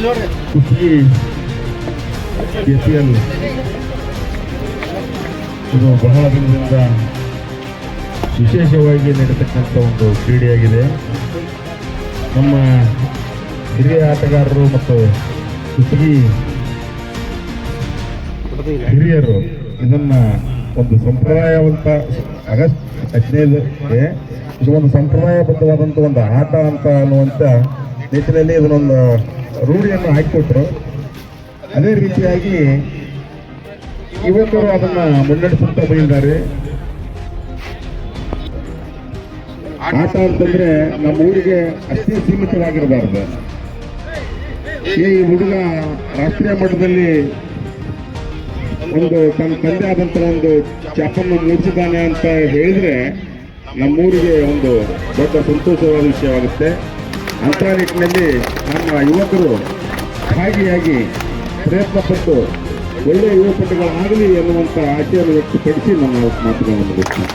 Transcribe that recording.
Kushtagi KPL ಇದು ಬಹಳ ದಿನದಿಂದ ವಿಶೇಷವಾಗಿ ನಡೀತಕ್ಕಂಥ ಒಂದು ಕ್ರೀಡೆಯಾಗಿದೆ. ನಮ್ಮ ಹಿರಿಯ ಆಟಗಾರರು ಮತ್ತು ಕುಷ್ಟಗಿ ಹಿರಿಯರು ಇದನ್ನ ಒಂದು ಸಂಪ್ರದಾಯವಂತ ಆಗಸ್ಟ್ 15ಕ್ಕೆ ಇದು ಒಂದು ಸಂಪ್ರದಾಯಬದ್ಧವಾದಂಥ ಒಂದು ಆಟ ಅಂತ ಅನ್ನುವಂಥ ನಿಟ್ಟಿನಲ್ಲಿ ಇದನ್ನೊಂದು ರೂಢಿಯನ್ನು ಹಾಕಿಕೊಟ್ರು. ಅದೇ ರೀತಿಯಾಗಿ ಯುವಕರು ಅದನ್ನ ಮುನ್ನಡೆಸುತ್ತಾ ಬಂದಿದ್ದಾರೆ. ಆಟ ಅಂತಂದ್ರೆ ನಮ್ಮ ಊರಿಗೆ ಅಷ್ಟೇ ಸೀಮಿತವಾಗಿರಬಾರ್ದು. ಈ ಹುಡುಗ ರಾಷ್ಟ್ರೀಯ ಮಟ್ಟದಲ್ಲಿ ಒಂದು ತನ್ನ ತಂದೆ ಆದಂತ ಒಂದು ಚಾಪನ್ನು ಮೂಡಿಸಿದ್ದಾನೆ ಅಂತ ಹೇಳಿದ್ರೆ ನಮ್ಮೂರಿಗೆ ಒಂದು ದೊಡ್ಡ ಸಂತೋಷವಾದ ವಿಷಯವಾಗುತ್ತೆ. ಅಂಥ ನಿಟ್ಟಿನಲ್ಲಿ ನಮ್ಮ ಯುವಕರು ಭಾಗಿಯಾಗಿ ಪ್ರಯತ್ನಪಟ್ಟು ಒಳ್ಳೆಯ ಯುವಪಟುಗಳಾಗಲಿ ಎನ್ನುವಂಥ ಆಶೆಯನ್ನು ವ್ಯಕ್ತಪಡಿಸಿ ನನ್ನ ಮಾತುಗಳನ್ನು ಮುಗಿಸ್ತೀನಿ.